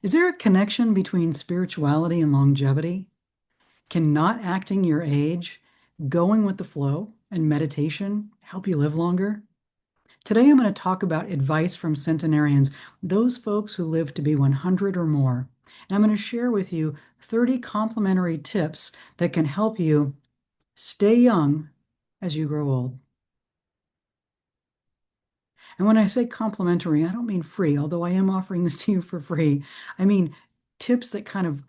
Is there a connection between spirituality and longevity? Can not acting your age, going with the flow, and meditation help you live longer? Today, I'm going to talk about advice from centenarians, those folks who live to be 100 or more. And I'm going to share with you 30 complementary tips that can help you stay young as you grow old. And when I say complimentary, I don't mean free, although I am offering this to you for free. I mean tips that kind of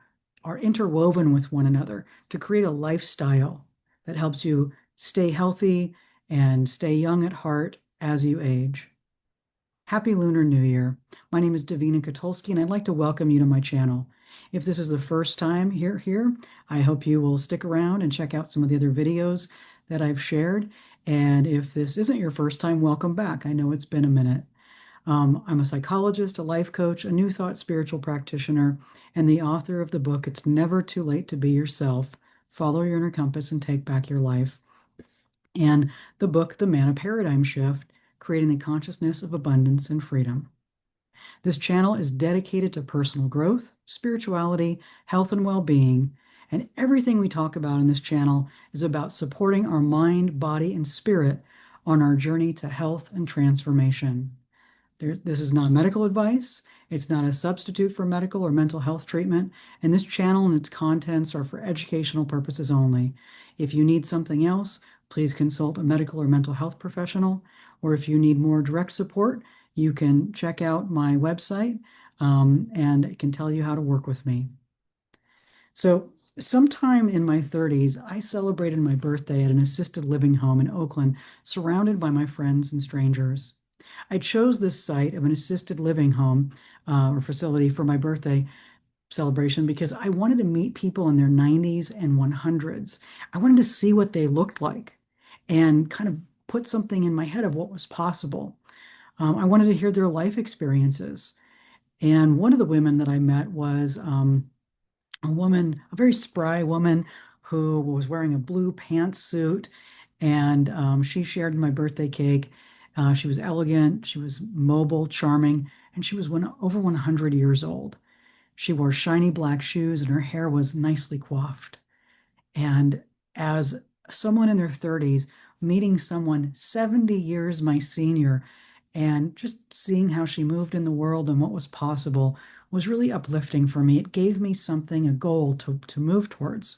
are interwoven with one another to create a lifestyle that helps you stay healthy and stay young at heart as you age. Happy Lunar New Year. My name is Davina Katulski, and I'd like to welcome you to my channel. If this is the first time here, I hope you will stick around and check out some of the other videos that I've shared. And if this isn't your first time, welcome back. I know it's been a minute. I'm a psychologist, a life coach, a New Thought spiritual practitioner, and the author of the book, It's Never Too Late to Be Yourself, Follow Your Inner Compass and Take Back Your Life, and the book, The Manna Paradigm Shift, Creating the Consciousness of Abundance and Freedom. This channel is dedicated to personal growth, spirituality, health, and well-being, and everything we talk about in this channel is about supporting our mind, body, and spirit on our journey to health and transformation. This is not medical advice. It's not a substitute for medical or mental health treatment. And this channel and its contents are for educational purposes only. If you need something else, please consult a medical or mental health professional. Or if you need more direct support, you can check out my website and it can tell you how to work with me. So, sometime in my 30s, I celebrated my birthday at an assisted living home in Oakland, surrounded by my friends and strangers. I chose this site of an assisted living home or facility for my birthday celebration because I wanted to meet people in their 90s and 100s. I wanted to see what they looked like and kind of put something in my head of what was possible. I wanted to hear their life experiences. And one of the women that I met was a woman, a very spry woman who was wearing a blue pantsuit, and she shared my birthday cake. She was elegant, she was mobile, charming, and she was over 100 years old. She wore shiny black shoes, and her hair was nicely coiffed. And as someone in their 30s, meeting someone 70 years my senior, and just seeing how she moved in the world and what was possible was really uplifting for me. It gave me something, a goal to move towards.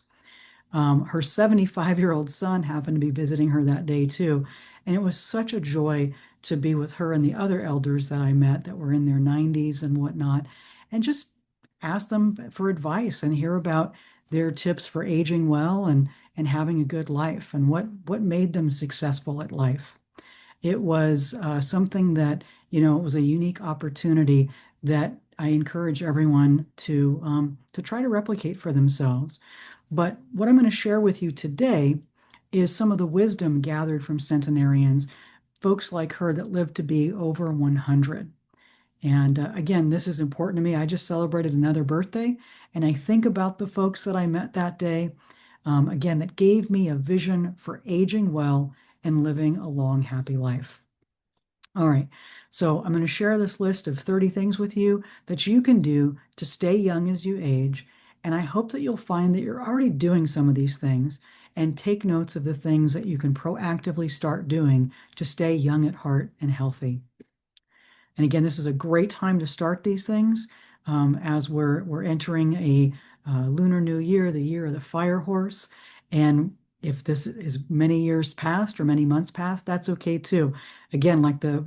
Her 75-year-old son happened to be visiting her that day too. And it was such a joy to be with her and the other elders that I met that were in their 90s and whatnot, and just ask them for advice and hear about their tips for aging well and having a good life and what made them successful at life. It was something that, it was a unique opportunity that I encourage everyone to try to replicate for themselves. But what I'm going to share with you today is some of the wisdom gathered from centenarians, folks like her that lived to be over 100. And again, this is important to me. I just celebrated another birthday, and I think about the folks that I met that day, again, that gave me a vision for aging well and living a long, happy life. All right, so I'm going to share this list of 30 things with you that you can do to stay young as you age. And I hope that you'll find that you're already doing some of these things and take notes of the things that you can proactively start doing to stay young at heart and healthy. And again, this is a great time to start these things as we're entering a Lunar New Year, the year of the fire horse. And if this is many years past or many months past, that's okay too. Again, like the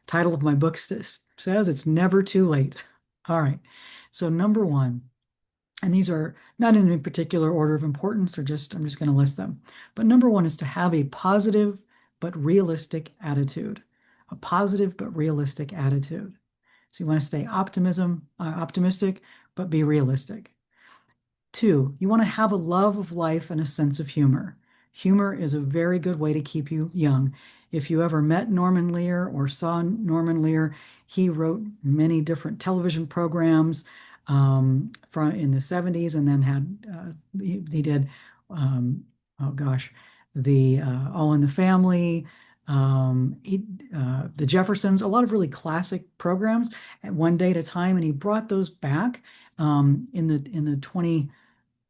title of my book says, it's never too late. All right. So number one, and these are not in any particular order of importance, or I'm just going to list them. But number one is to have a positive but realistic attitude. A positive but realistic attitude. So you want to stay optimistic, but be realistic. Two, you want to have a love of life and a sense of humor. Humor is a very good way to keep you young. If you ever met Norman Lear or saw Norman Lear, he wrote many different television programs from in the 70s, and then he did, oh gosh, the All in the Family, The Jeffersons, a lot of really classic programs at one day at a time, and he brought those back in the 20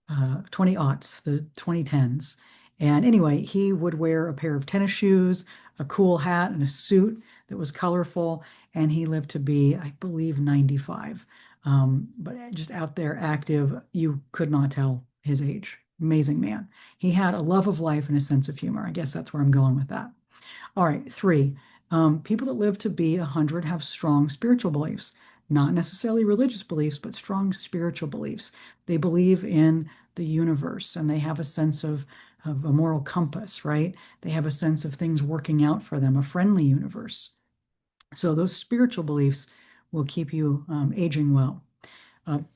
aughts, the 2010s. And anyway, he would wear a pair of tennis shoes, a cool hat, and a suit that was colorful. And he lived to be, I believe, 95. But just out there active, you could not tell his age. Amazing man. He had a love of life and a sense of humor. I guess that's where I'm going with that. All right, three, people that live to be 100 have strong spiritual beliefs, not necessarily religious beliefs, but strong spiritual beliefs. They believe in the universe and they have a sense of a moral compass, right? They have a sense of things working out for them, a friendly universe. So those spiritual beliefs will keep you aging well.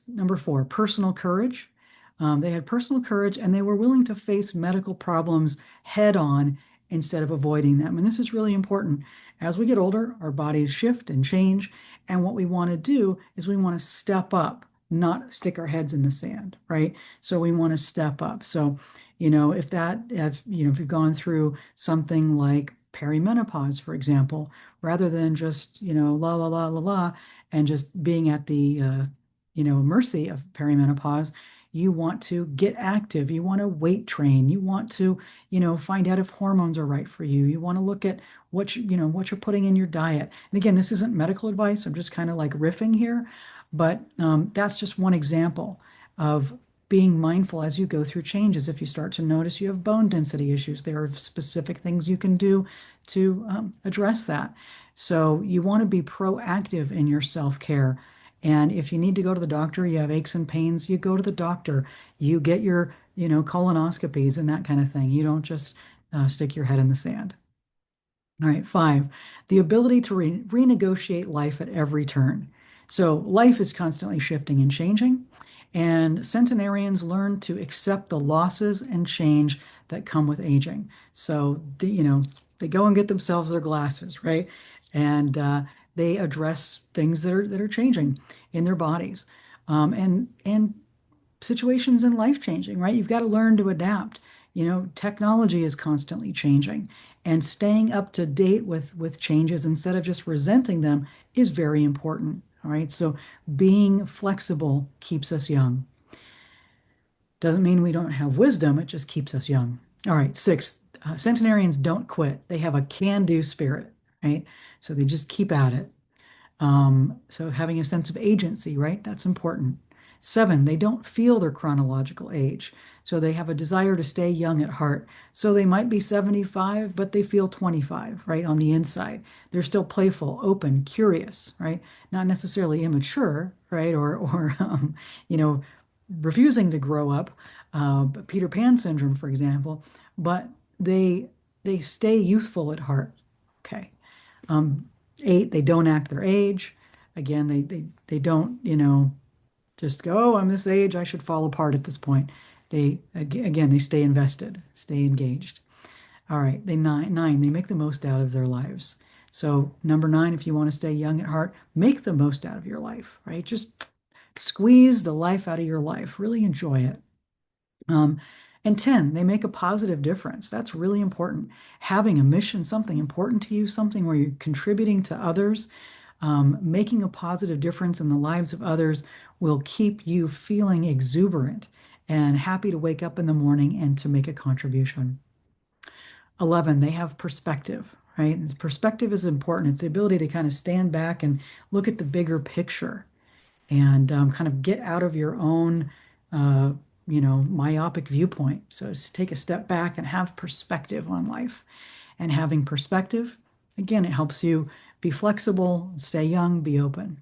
Number four, personal courage. They had personal courage and they were willing to face medical problems head on instead of avoiding them. And this is really important. As we get older, our bodies shift and change. And what we want to do is we want to step up, not stick our heads in the sand, right? So we want to step up. So, if you've gone through something like perimenopause, for example, rather than just, la, la, la, la, la, and just being at the, mercy of perimenopause, you want to get active. You want to weight train. You want to, find out if hormones are right for you. You want to look at what you're putting in your diet. And again, this isn't medical advice. I'm just kind of like riffing here, but that's just one example of being mindful as you go through changes. If you start to notice you have bone density issues, there are specific things you can do to address that. So you want to be proactive in your self-care. And if you need to go to the doctor, you have aches and pains, you go to the doctor. You get your, colonoscopies and that kind of thing. You don't just stick your head in the sand. All right, five, the ability to renegotiate life at every turn. So life is constantly shifting and changing, and centenarians learn to accept the losses and change that come with aging. So they go and get themselves their glasses, right? And they address things that are changing in their bodies, and situations in life changing, right? You've got to learn to adapt. Technology is constantly changing, and staying up to date with changes instead of just resenting them is very important. All right. So being flexible keeps us young. Doesn't mean we don't have wisdom, it just keeps us young. All right. Six, centenarians don't quit. They have a can-do spirit, right? So they just keep at it. So having a sense of agency, right? That's important. Seven, they don't feel their chronological age. So they have a desire to stay young at heart. So they might be 75, but they feel 25, right? On the inside. They're still playful, open, curious, right? Not necessarily immature, right? Or you know, refusing to grow up, Peter Pan syndrome, for example, but they stay youthful at heart. Okay. Um, Eight, they don't act their age. Again, they don't, just go, oh, I'm this age, I should fall apart at this point. Again, they stay invested, stay engaged. All right, nine, they make the most out of their lives. So number nine, if you want to stay young at heart, make the most out of your life, right? Just squeeze the life out of your life. Really enjoy it. Um, and 10, they make a positive difference. That's really important. Having a mission, something important to you, something where you're contributing to others, making a positive difference in the lives of others will keep you feeling exuberant and happy to wake up in the morning and to make a contribution. 11, they have perspective, right? And perspective is important. It's the ability to kind of stand back and look at the bigger picture and kind of get out of your own, myopic viewpoint. So just take a step back and have perspective on life. And having perspective, again, it helps you be flexible, stay young, be open.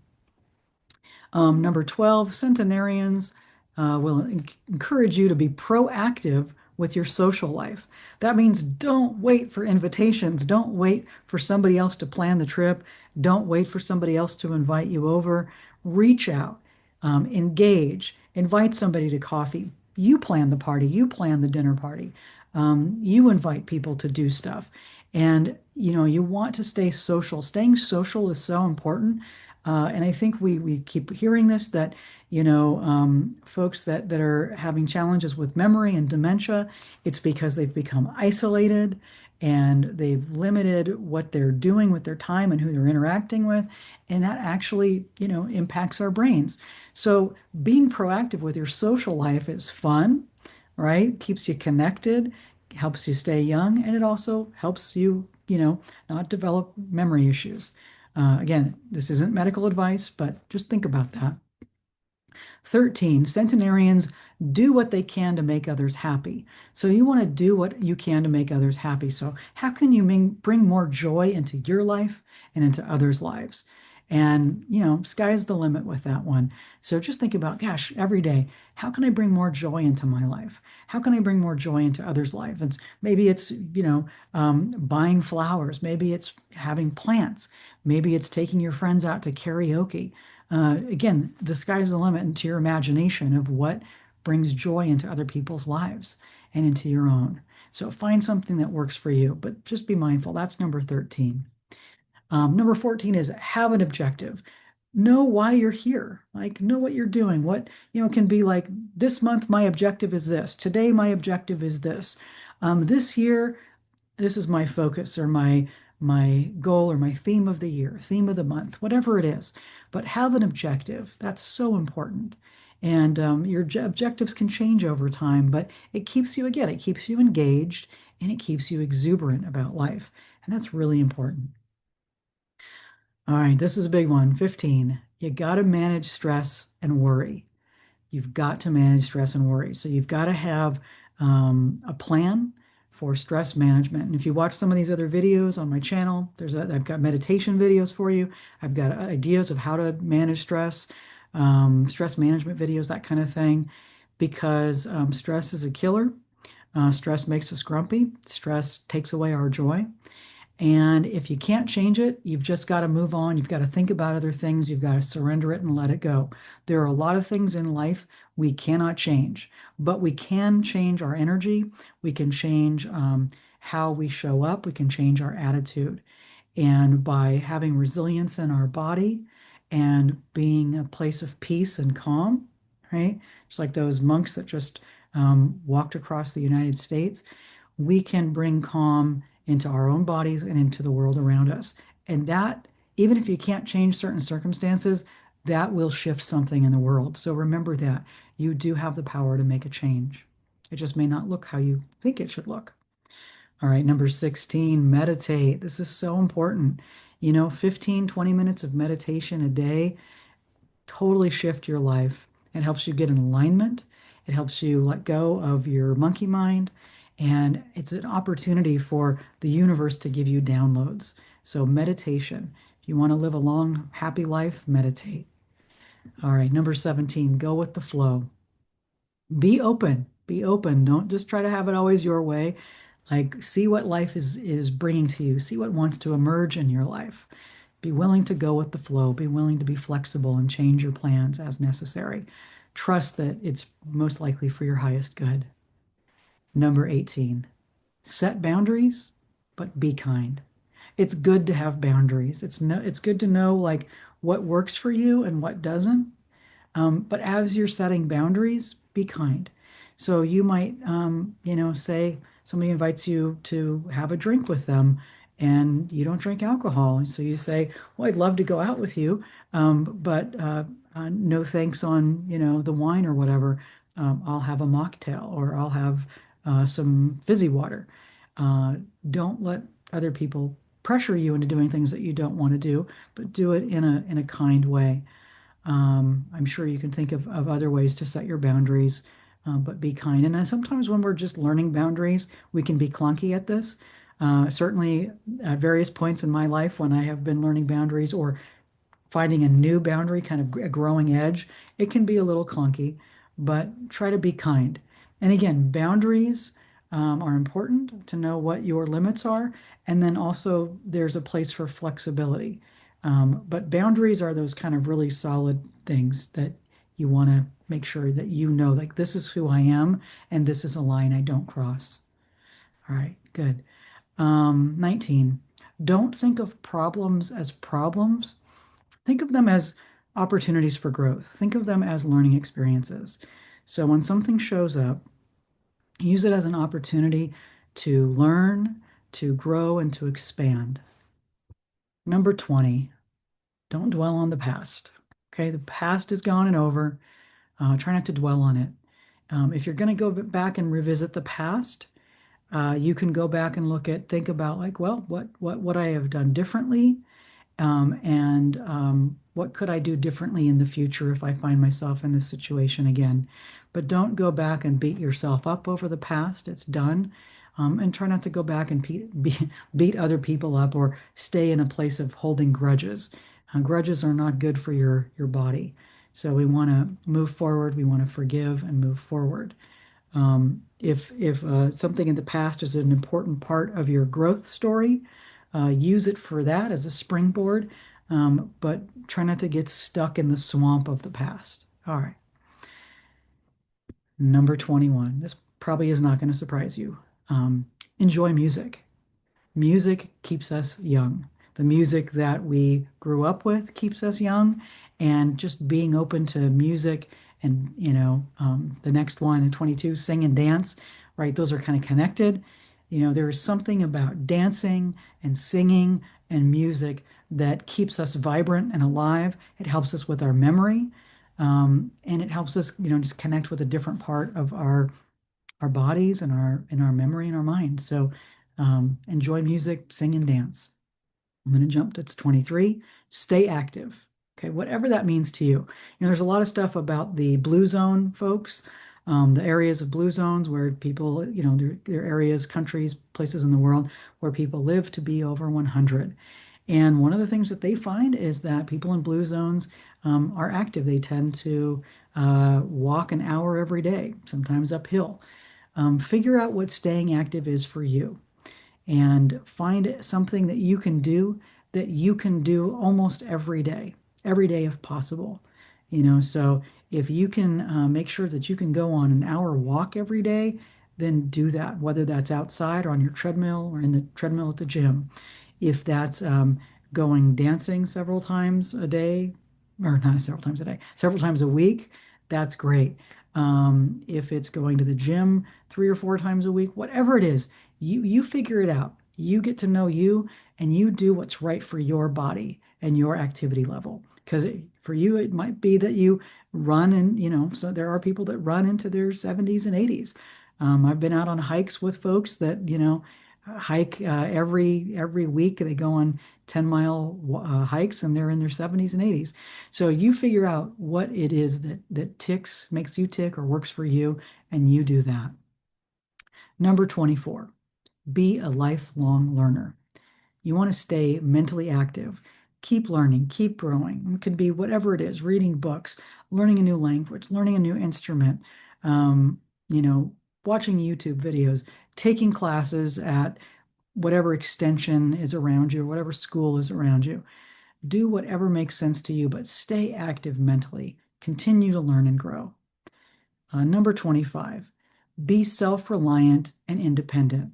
Number 12, centenarians will encourage you to be proactive with your social life. That means don't wait for invitations. Don't wait for somebody else to plan the trip. Don't wait for somebody else to invite you over. Reach out, engage, invite somebody to coffee. You plan the party, you plan the dinner party. You invite people to do stuff. And you want to stay social. Staying social is so important. And I think we keep hearing this that folks that are having challenges with memory and dementia, it's because they've become isolated and they've limited what they're doing with their time and who they're interacting with. And that actually, impacts our brains. So being proactive with your social life is fun, right? Keeps you connected, helps you stay young, and it also helps you, not develop memory issues. Again, this isn't medical advice, but just think about that. 13, centenarians do what they can to make others happy. So you want to do what you can to make others happy. So how can you bring more joy into your life and into others' lives? And, sky's the limit with that one. So just think about, gosh, every day, how can I bring more joy into my life? How can I bring more joy into others' life? Maybe it's, buying flowers. Maybe it's having plants. Maybe it's taking your friends out to karaoke. Again, the sky's the limit into your imagination of what brings joy into other people's lives and into your own. So find something that works for you, but just be mindful. That's number 13. Number 14 is have an objective. Know why you're here. Like, know what you're doing. What, can be like, this month, my objective is this. Today, my objective is this. This year, this is my focus or my goal or my theme of the year, theme of the month, whatever it is. But have an objective. That's so important. And your objectives can change over time, but it keeps you, again, it keeps you engaged and it keeps you exuberant about life. And that's really important. All right, this is a big one. 15. You got to manage stress and worry. You've got to manage stress and worry. So you've got to have a plan for stress management. And if you watch some of these other videos on my channel, I've got meditation videos for you. I've got ideas of how to manage stress, stress management videos, that kind of thing, because stress is a killer. Stress makes us grumpy. Stress takes away our joy. And if you can't change it, you've just got to move on. You've got to think about other things. You've got to surrender it and let it go. There are a lot of things in life we cannot change, but we can change our energy. We can change how we show up. We can change our attitude. And by having resilience in our body and being a place of peace and calm, right? Just like those monks that just walked across the United States, we can bring calm into our own bodies and into the world around us. And that, even if you can't change certain circumstances, that will shift something in the world. So remember that you do have the power to make a change. It just may not look how you think it should look. All right, number 16, meditate. This is so important. 15, 20 minutes of meditation a day totally shift your life. It helps you get in alignment. It helps you let go of your monkey mind. And it's an opportunity for the universe to give you downloads. So, meditation. If you want to live a long, happy life, meditate. All right, number 17, go with the flow. Be open. Be open. Don't just try to have it always your way. Like, see what life is bringing to you. See what wants to emerge in your life. Be willing to go with the flow. Be willing to be flexible and change your plans as necessary. Trust that it's most likely for your highest good. Number 18, set boundaries, but be kind. It's good to have boundaries. It's good to know like what works for you and what doesn't. But as you're setting boundaries, be kind. So you might, say somebody invites you to have a drink with them and you don't drink alcohol. And so you say, well, I'd love to go out with you, but no thanks on, the wine or whatever. I'll have a mocktail or I'll have some fizzy water. Uh, don't let other people pressure you into doing things that you don't want to do, but do it in a kind way. I'm sure you can think of other ways to set your boundaries, but be kind. And sometimes when we're just learning boundaries, we can be clunky at this. Certainly, at various points in my life when I have been learning boundaries or finding a new boundary, kind of a growing edge, it can be a little clunky, but try to be kind. And again, boundaries are important to know what your limits are. And then also, there's a place for flexibility. But boundaries are those kind of really solid things that you want to make sure that like, this is who I am, and this is a line I don't cross. All right, good. 19, don't think of problems as problems. Think of them as opportunities for growth. Think of them as learning experiences. So when something shows up, use it as an opportunity to learn, to grow and to expand. Number 20, don't dwell on the past. Okay, the past is gone and over. Try not to dwell on it. If you're going to go back and revisit the past, you can go back and think about like, well, what would I have done differently? And what could I do differently in the future if I find myself in this situation again? But don't go back and beat yourself up over the past. It's done. And try not to go back and beat other people up or stay in a place of holding grudges. Grudges are not good for your body. So we want to move forward. We want to forgive and move forward. If something in the past is an important part of your growth story, use it for that as a springboard, but try not to get stuck in the swamp of the past. All right. Number 21. This probably is not going to surprise you. Enjoy music. Music keeps us young. The music that we grew up with keeps us young, and just being open to music and, the next one, 22, sing and dance, right? Those are kind of connected. There is something about dancing and singing and music that keeps us vibrant and alive. It helps us with our memory, and it helps us, just connect with a different part of our bodies and our memory and our mind. So enjoy music, sing and dance. I'm going to jump to 23. Stay active. Okay, whatever that means to you. There's a lot of stuff about the blue zone folks, the areas of blue zones where people, there are areas, countries, places in the world where people live to be over 100. And one of the things that they find is that people in blue zones are active. They tend to walk an hour every day, sometimes uphill. Figure out what staying active is for you and find something that you can do almost every day if possible. So if you can make sure that you can go on an hour walk every day, then do that, whether that's outside or on your treadmill or in the treadmill at the gym. If that's going dancing several times a day, or not several times a day, several times a week, that's great. If it's going to the gym 3 or 4 times a week, whatever it is, you figure it out. You get to know you and you do what's right for your body and your activity level. Because for you, it might be that you run and, so there are people that run into their 70s and 80s. I've been out on hikes with folks that, hike every week. They go on 10-mile hikes and they're in their 70s and 80s. So you figure out what it is that makes you tick or works for you, and you do that. Number 24, be a lifelong learner. You want to stay mentally active. Keep learning, keep growing. It could be whatever it is, reading books, learning a new language, learning a new instrument, um, you know, watching YouTube videos, taking classes at whatever extension is around you, or whatever school is around you. Do whatever makes sense to you, but stay active mentally. Continue to learn and grow. Number 25, be self-reliant and independent.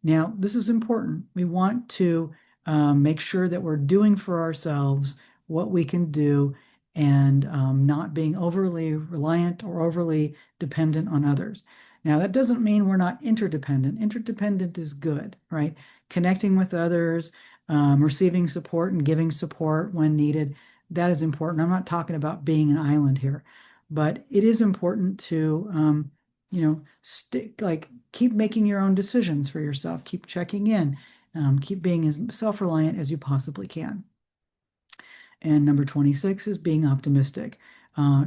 Now, this is important. We want to make sure that we're doing for ourselves what we can do and not being overly reliant or overly dependent on others. Now, that doesn't mean we're not interdependent. Interdependent is good, right? Connecting with others, receiving support and giving support when needed, that is important. I'm not talking about being an island here, but it is important to keep making your own decisions for yourself, keep checking in, keep being as self-reliant as you possibly can. And number 26 is being optimistic.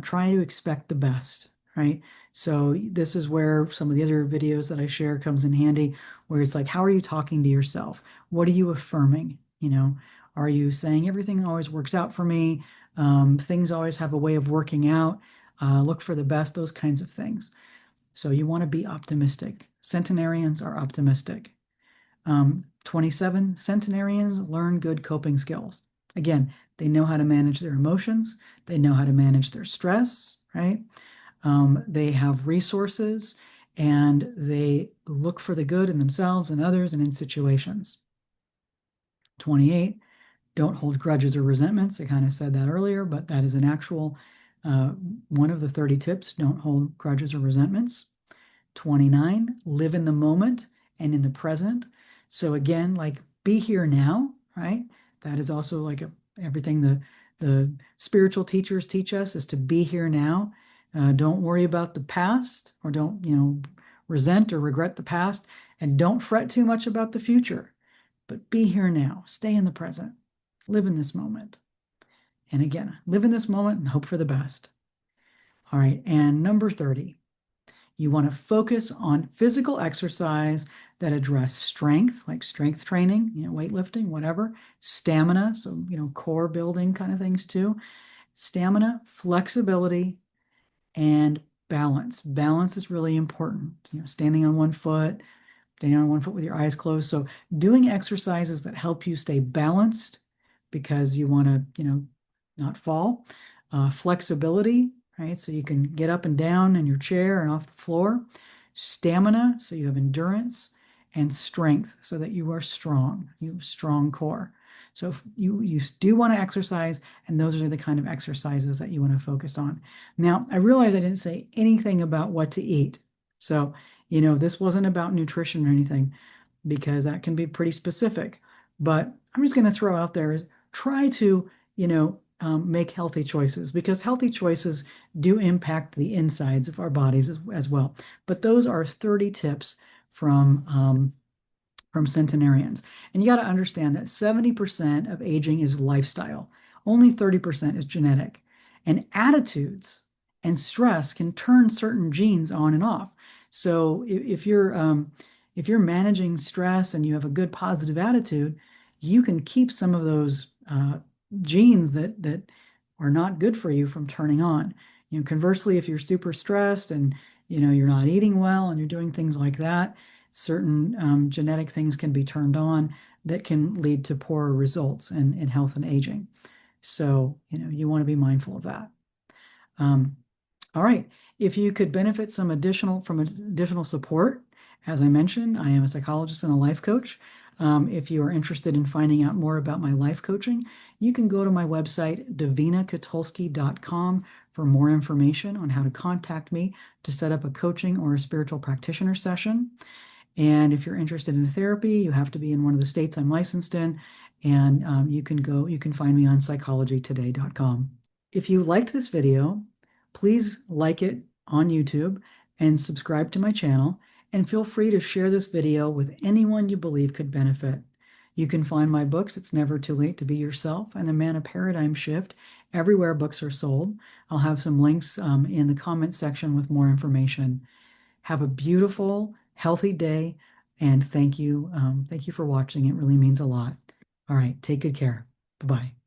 Try to expect the best, right? So this is where some of the other videos that I share comes in handy, where it's like, how are you talking to yourself? What are you affirming? Are you saying everything always works out for me? Things always have a way of working out. Look for the best, those kinds of things. So you want to be optimistic. Centenarians are optimistic. 27, centenarians learn good coping skills. Again, they know how to manage their emotions. They know how to manage their stress, right? They have resources and they look for the good in themselves and others and in situations. 28, don't hold grudges or resentments. I kind of said that earlier, but that is an actual one of the 30 tips. Don't hold grudges or resentments. 29, live in the moment and in the present. So again, like be here now, right? That is also like everything the spiritual teachers teach us is to be here now. Don't worry about the past, or don't, resent or regret the past, and don't fret too much about the future. But be here now. Stay in the present. Live in this moment. And again, live in this moment and hope for the best. All right. And number 30, you want to focus on physical exercise that address strength, like strength training, weightlifting, whatever, stamina, so, core building kind of things too, stamina, flexibility, and balance. Balance is really important. Standing on one foot, staying on one foot with your eyes closed. So doing exercises that help you stay balanced because you want to, not fall. Flexibility, right? So you can get up and down in your chair and off the floor. Stamina, so you have endurance, and strength, so that you are strong. You have a strong core. So if you do want to exercise, and those are the kind of exercises that you want to focus on. Now, I realize I didn't say anything about what to eat. So, this wasn't about nutrition or anything, because that can be pretty specific. But I'm just going to throw out there is try to, make healthy choices, because healthy choices do impact the insides of our bodies as well. But those are 30 tips from centenarians. And you got to understand that 70% of aging is lifestyle, only 30% is genetic. And attitudes and stress can turn certain genes on and off. So if you're managing stress and you have a good positive attitude, you can keep some of those genes that are not good for you from turning on. Conversely, if you're super stressed and you're not eating well and you're doing things like that, certain genetic things can be turned on that can lead to poorer results in health and aging. So, you want to be mindful of that. Um, all right. If you could benefit from additional support, as I mentioned, I am a psychologist and a life coach. If you are interested in finding out more about my life coaching, you can go to my website, davinakatulski.com, for more information on how to contact me to set up a coaching or a spiritual practitioner session. And if you're interested in therapy, you have to be in one of the states I'm licensed in, and you can find me on psychologytoday.com. If you liked this video, please like it on YouTube and subscribe to my channel, and feel free to share this video with anyone you believe could benefit. You can find my books, It's Never Too Late to Be Yourself, and The Manna Paradigm Shift, everywhere books are sold. I'll have some links in the comment section with more information. Have a beautiful, healthy day, and thank you. Thank you for watching. It really means a lot. All right, take good care. Bye-bye.